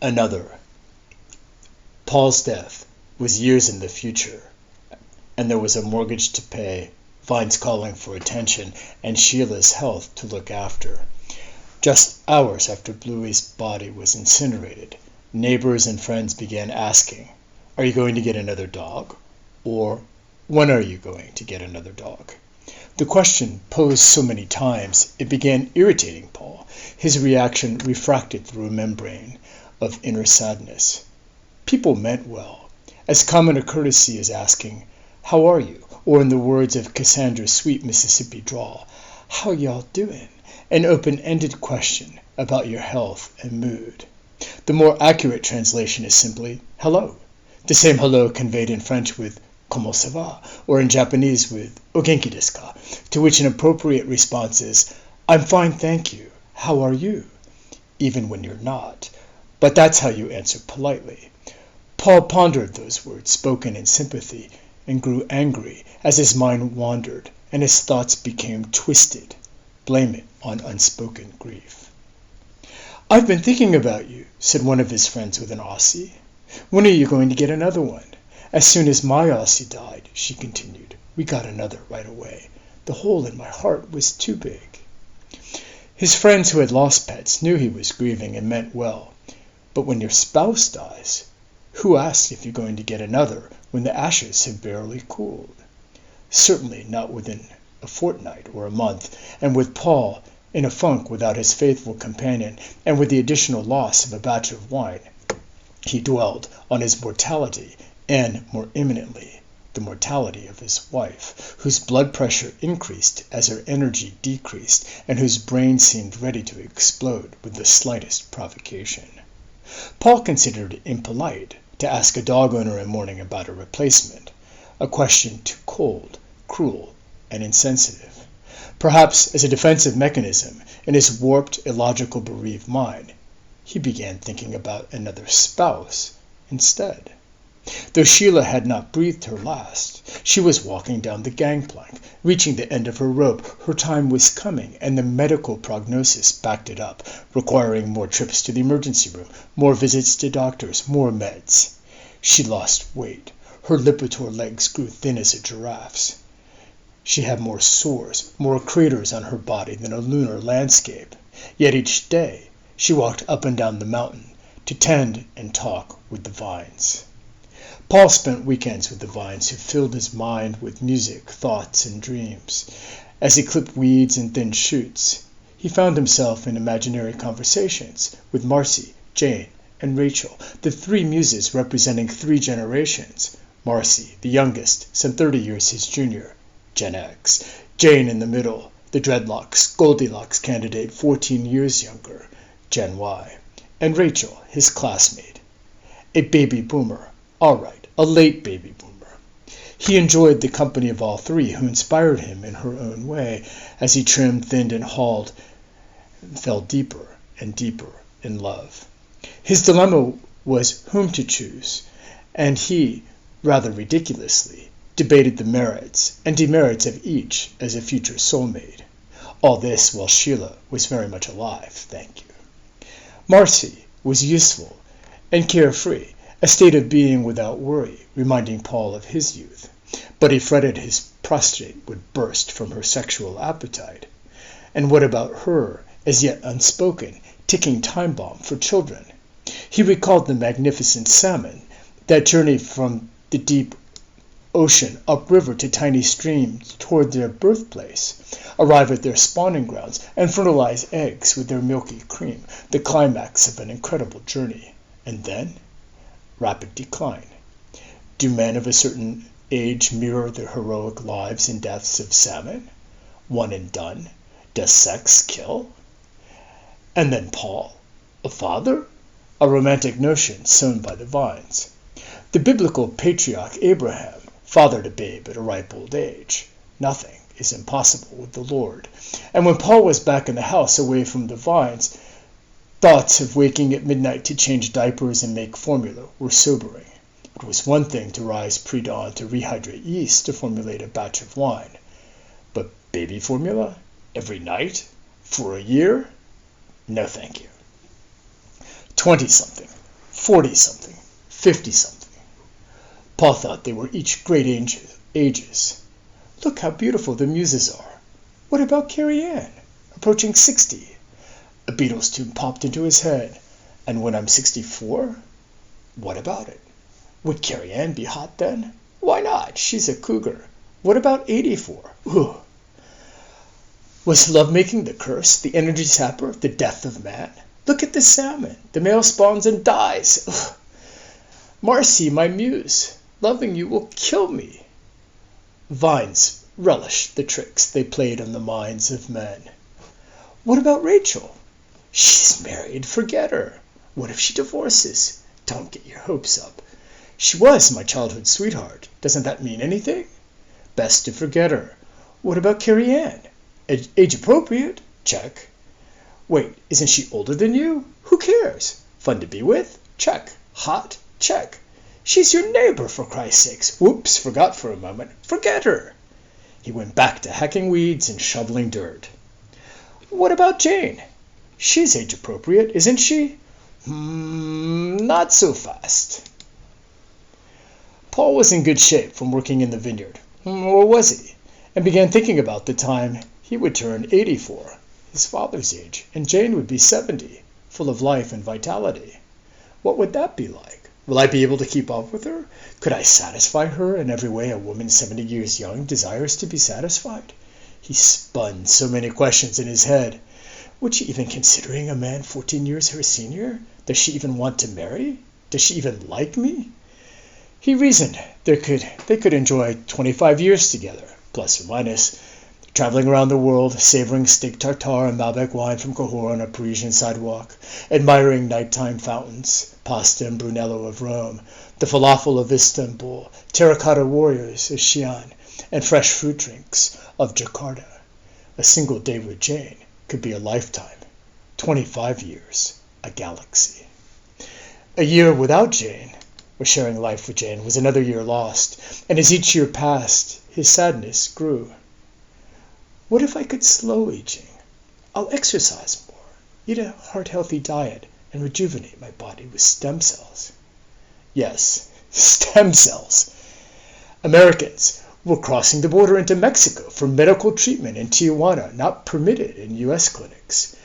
Another. Paul's death was years in the future, and there was a mortgage to pay, Vine's calling for attention, and Sheila's health to look after. Just hours after Bluey's body was incinerated, neighbors and friends began asking, "Are you going to get another dog?" Or, "When are you going to get another dog?" The question, posed so many times, it began irritating Paul. His reaction refracted through a membrane of inner sadness. People meant well, as common a courtesy as asking, "How are you?" Or in the words of Cassandra's sweet Mississippi drawl, "How y'all doing?" An open-ended question about your health and mood. The more accurate translation is simply, "Hello." The same hello conveyed in French with "Comment ça va?" or in Japanese with "O genki desu ka?" to which an appropriate response is, "I'm fine, thank you. How are you?" Even when you're not. But that's how you answer politely. Paul pondered those words spoken in sympathy and grew angry as his mind wandered and his thoughts became twisted. Blame it on unspoken grief. "I've been thinking about you," said one of his friends with an Aussie. "When are you going to get another one?" "As soon as my Aussie died," she continued, "we got another right away. The hole in my heart was too big." His friends who had lost pets knew he was grieving and meant well. But when your spouse dies, who asks if you're going to get another when the ashes have barely cooled? Certainly not within a fortnight or a month, and with Paul in a funk without his faithful companion, and with the additional loss of a batch of wine, he dwelled on his mortality and, more imminently, the mortality of his wife, whose blood pressure increased as her energy decreased, and whose brain seemed ready to explode with the slightest provocation. Paul considered it impolite to ask a dog owner in mourning about a replacement, a question too cold, cruel, and insensitive. Perhaps as a defensive mechanism in his warped, illogical, bereaved mind, he began thinking about another spouse instead. Though Sheila had not breathed her last, she was walking down the gangplank, reaching the end of her rope. Her time was coming, and the medical prognosis backed it up, requiring more trips to the emergency room, more visits to doctors, more meds. She lost weight. Her Lipitor legs grew thin as a giraffe's. She had more sores, more craters on her body than a lunar landscape. Yet each day she walked up and down the mountain to tend and talk with the vines. Paul spent weekends with the vines, who filled his mind with music, thoughts, and dreams. As he clipped weeds and thinned shoots, he found himself in imaginary conversations with Marcy, Jane, and Rachel, the three muses representing three generations. Marcy, the youngest, some 30 years his junior, Gen X. Jane in the middle, the dreadlocks, Goldilocks candidate, 14 years younger, Gen Y. And Rachel, his classmate, a baby boomer. All right, a late baby boomer. He enjoyed the company of all three, who inspired him in her own way as he trimmed, thinned, and hauled, and fell deeper and deeper in love. His dilemma was whom to choose, and he, rather ridiculously, debated the merits and demerits of each as a future soulmate. All this while Sheila was very much alive, thank you. Marcy was useful and carefree, a state of being without worry, reminding Paul of his youth. But he fretted his prostate would burst from her sexual appetite. And what about her, as yet unspoken, ticking time bomb for children? He recalled the magnificent salmon, that journey from the deep ocean upriver to tiny streams toward their birthplace, arrive at their spawning grounds, and fertilize eggs with their milky cream, the climax of an incredible journey. And then? Rapid decline. Do men of a certain age mirror the heroic lives and deaths of salmon? One and done. Does sex kill? And then Paul, a father? A romantic notion sown by the vines. The biblical patriarch Abraham fathered a babe at a ripe old age. Nothing is impossible with the Lord. And when Paul was back in the house away from the vines, thoughts of waking at midnight to change diapers and make formula were sobering. It was one thing to rise pre-dawn to rehydrate yeast to formulate a batch of wine. But baby formula? Every night? For a year? No thank you. 20-something. 40-something, 50-something. Paul thought they were each great ages. Look how beautiful the muses are. What about Carrie Ann, approaching 60? A Beatles tune popped into his head. And when I'm 64? What about it? Would Carrie Ann be hot then? Why not? She's a cougar. What about 84? Ooh. Was lovemaking the curse, the energy sapper, the death of man? Look at the salmon. The male spawns and dies. Ugh. Marcy, my muse, loving you will kill me. Vines relished the tricks they played on the minds of men. What about Rachel? She's married. Forget her. What if she divorces? Don't get your hopes up. She was my childhood sweetheart. Doesn't that mean anything? Best to forget her. What about Carrie Ann? Age appropriate? Check. Wait, isn't she older than you? Who cares? Fun to be with? Check. Hot? Check. She's your neighbor, for Christ's sakes. Whoops, forgot for a moment. Forget her. He went back to hacking weeds and shoveling dirt. What about Jane? She's age appropriate, isn't she? Not so fast. Paul was in good shape from working in the vineyard. Or was he? And began thinking about the time he would turn 84, his father's age, and Jane would be 70, full of life and vitality. What would that be like? Will I be able to keep up with her? Could I satisfy her in every way a woman 70 years young desires to be satisfied? He spun so many questions in his head. Would she even considering a man 14 years her senior? Does she even want to marry? Does she even like me? He reasoned they could enjoy 25 years together, plus or minus, traveling around the world, savoring steak tartare and Malbec wine from Cahors on a Parisian sidewalk, admiring nighttime fountains, pasta and Brunello of Rome, the falafel of Istanbul, terracotta warriors of Xi'an, and fresh fruit drinks of Jakarta. A single day with Jane could be a lifetime. 25 years, a galaxy. A year without Jane, or sharing life with Jane, was another year lost, and as each year passed, his sadness grew. What if I could slow aging? I'll exercise more, eat a heart-healthy diet, and rejuvenate my body with stem cells. Yes, stem cells. Americans were crossing the border into Mexico for medical treatment in Tijuana, not permitted in U.S. clinics.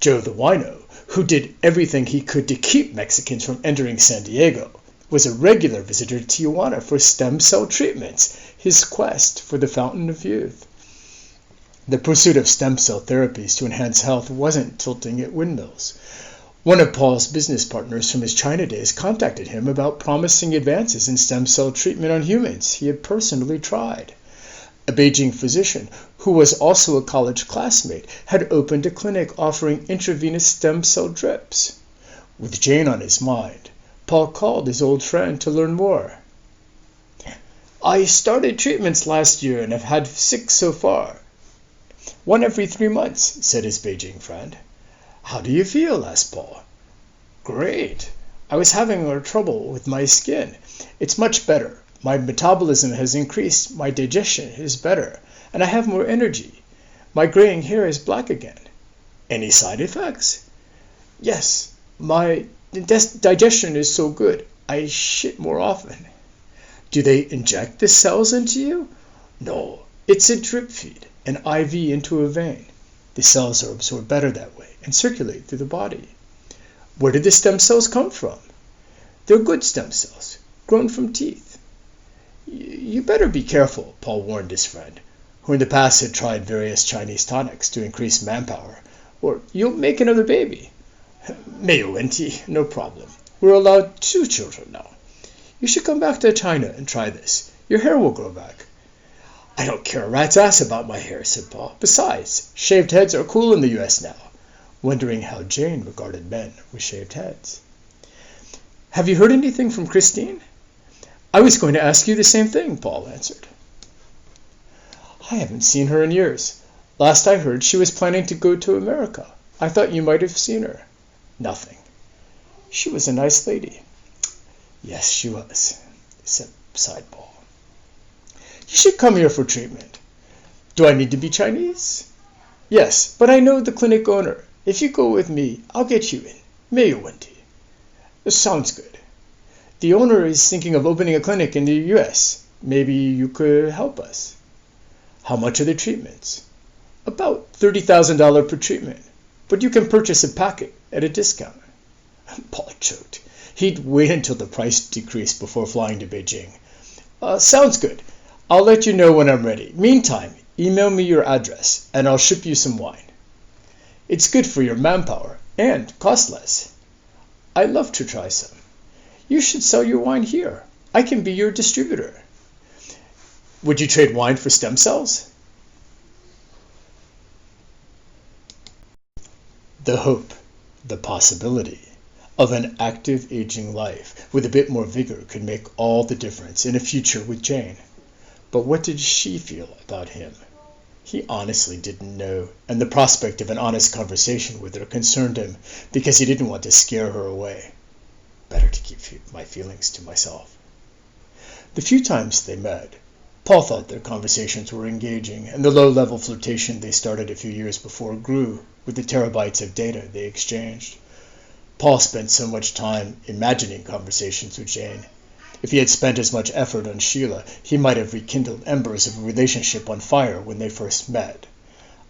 Joe the wino, who did everything he could to keep Mexicans from entering San Diego, was a regular visitor to Tijuana for stem cell treatments, his quest for the fountain of youth. The pursuit of stem cell therapies to enhance health wasn't tilting at windmills. One of Paul's business partners from his China days contacted him about promising advances in stem cell treatment on humans he had personally tried. A Beijing physician, who was also a college classmate, had opened a clinic offering intravenous stem cell drips. With Jane on his mind, Paul called his old friend to learn more. I started treatments last year and have had 6 so far. 1 every 3 months, said his Beijing friend. How do you feel? Asked Paul. Great. I was having trouble with my skin. It's much better. My metabolism has increased, my digestion is better, and I have more energy. My graying hair is black again. Any side effects? Yes, my digestion is so good, I shit more often. Do they inject the cells into you? No, it's a drip feed, an IV into a vein. The cells are absorbed better that way and circulate through the body. Where did the stem cells come from? They're good stem cells, grown from teeth. You better be careful, Paul warned his friend, who in the past had tried various Chinese tonics to increase manpower, or you'll make another baby. Mayo Enti, no problem. We're allowed 2 children now. You should come back to China and try this. Your hair will grow back. I don't care a rat's ass about my hair, said Paul. Besides, shaved heads are cool in the U.S. now, wondering how Jane regarded men with shaved heads. Have you heard anything from Christine? I was going to ask you the same thing, Paul answered. I haven't seen her in years. Last I heard, she was planning to go to America. I thought you might have seen her. Nothing. She was a nice lady. Yes, she was, sighed Paul. You should come here for treatment. Do I need to be Chinese? Yes, but I know the clinic owner. If you go with me, I'll get you in. Mayuwanti. Sounds good. The owner is thinking of opening a clinic in the US. Maybe you could help us. How much are the treatments? About $30,000 per treatment, but you can purchase a packet at a discount. Paul choked. He'd wait until the price decreased before flying to Beijing. Sounds good. I'll let you know when I'm ready. Meantime, email me your address, and I'll ship you some wine. It's good for your manpower, and costs less. I'd love to try some. You should sell your wine here. I can be your distributor. Would you trade wine for stem cells? The hope, the possibility of an active aging life with a bit more vigor could make all the difference in a future with Jane. But what did she feel about him? He honestly didn't know, and the prospect of an honest conversation with her concerned him because he didn't want to scare her away. Better to keep my feelings to myself. The few times they met, Paul thought their conversations were engaging, and the low-level flirtation they started a few years before grew with the terabytes of data they exchanged. Paul spent so much time imagining conversations with Jane. If he had spent as much effort on Sheila, he might have rekindled embers of a relationship on fire when they first met.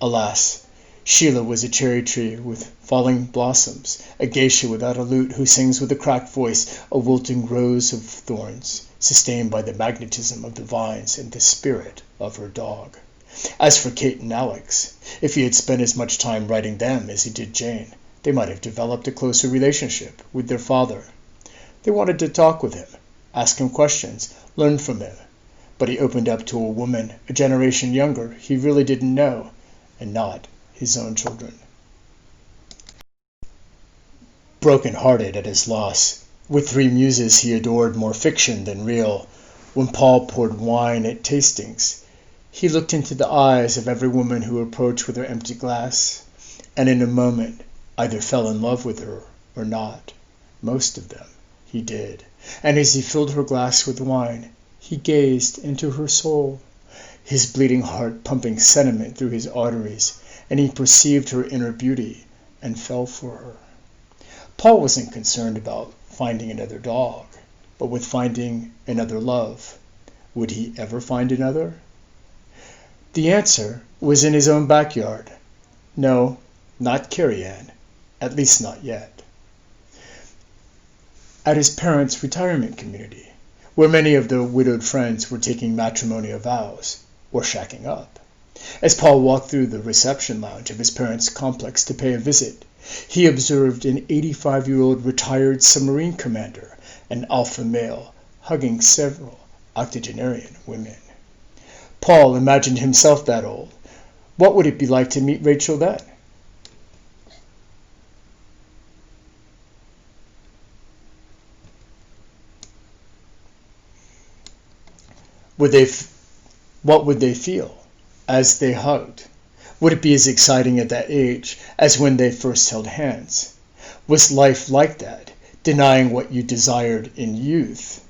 Alas, Sheila was a cherry tree with falling blossoms, a geisha without a lute who sings with a cracked voice, a wilting rose of thorns, sustained by the magnetism of the vines and the spirit of her dog. As for Kate and Alex, if he had spent as much time writing them as he did Jane, they might have developed a closer relationship with their father. They wanted to talk with him, ask him questions, learn from him. But he opened up to a woman a generation younger he really didn't know, and not his own children. Broken-hearted at his loss, with three muses he adored more fiction than real, when Paul poured wine at tastings, he looked into the eyes of every woman who approached with her empty glass, and in a moment either fell in love with her or not. Most of them he did, and as he filled her glass with wine, he gazed into her soul, his bleeding heart pumping sentiment through his arteries, and he perceived her inner beauty and fell for her. Paul wasn't concerned about finding another dog, but with finding another love. Would he ever find another? The answer was in his own backyard. No, not Carrie Ann, at least not yet. At his parents' retirement community, where many of the widowed friends were taking matrimonial vows or shacking up. As Paul walked through the reception lounge of his parents' complex to pay a visit, he observed an 85-year-old retired submarine commander, an alpha male, hugging several octogenarian women. Paul imagined himself that old. What would it be like to meet Rachel then? What would they feel as they hugged? Would it be as exciting at that age as when they first held hands? Was life like that, denying what you desired in youth,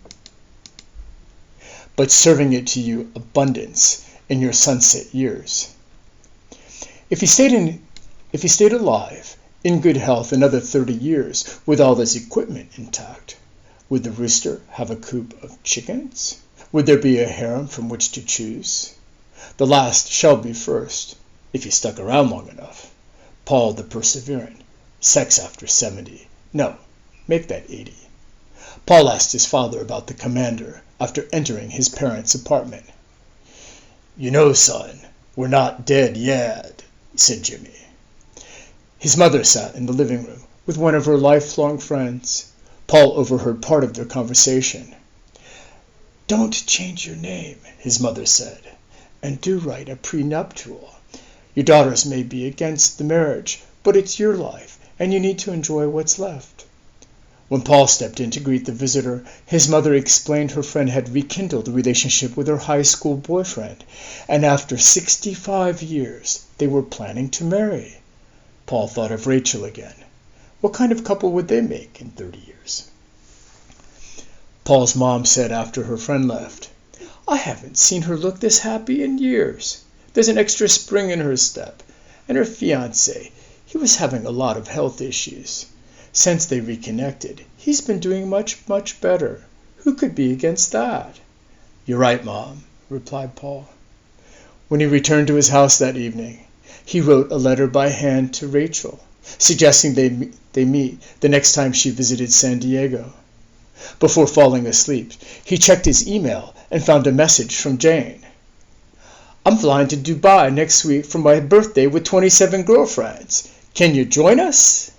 but serving it to you abundance in your sunset years? If he stayed alive, in good health another 30 years, with all his equipment intact, would the rooster have a coop of chickens? Would there be a harem from which to choose? The last shall be first, if he stuck around long enough. Paul the Perseverant, sex after 70. No, make that 80. Paul asked his father about the commander after entering his parents' apartment. "You know, son, we're not dead yet," said Jimmy. His mother sat in the living room with one of her lifelong friends. Paul overheard part of their conversation. "Don't change your name," his mother said, "and do write a prenuptial. Your daughters may be against the marriage, but it's your life, and you need to enjoy what's left." When Paul stepped in to greet the visitor, his mother explained her friend had rekindled a relationship with her high school boyfriend, and after 65 years, they were planning to marry. Paul thought of Rachel again. What kind of couple would they make in 30 years? Paul's mom said after her friend left, "I haven't seen her look this happy in years. There's an extra spring in her step. And her fiancé, he was having a lot of health issues. Since they reconnected, he's been doing much, much better. Who could be against that?" "You're right, Mom," replied Paul. When he returned to his house that evening, he wrote a letter by hand to Rachel, suggesting they meet the next time she visited San Diego. Before falling asleep, he checked his email and found a message from Jane. "I'm flying to Dubai next week for my birthday with 27 girlfriends. Can you join us?"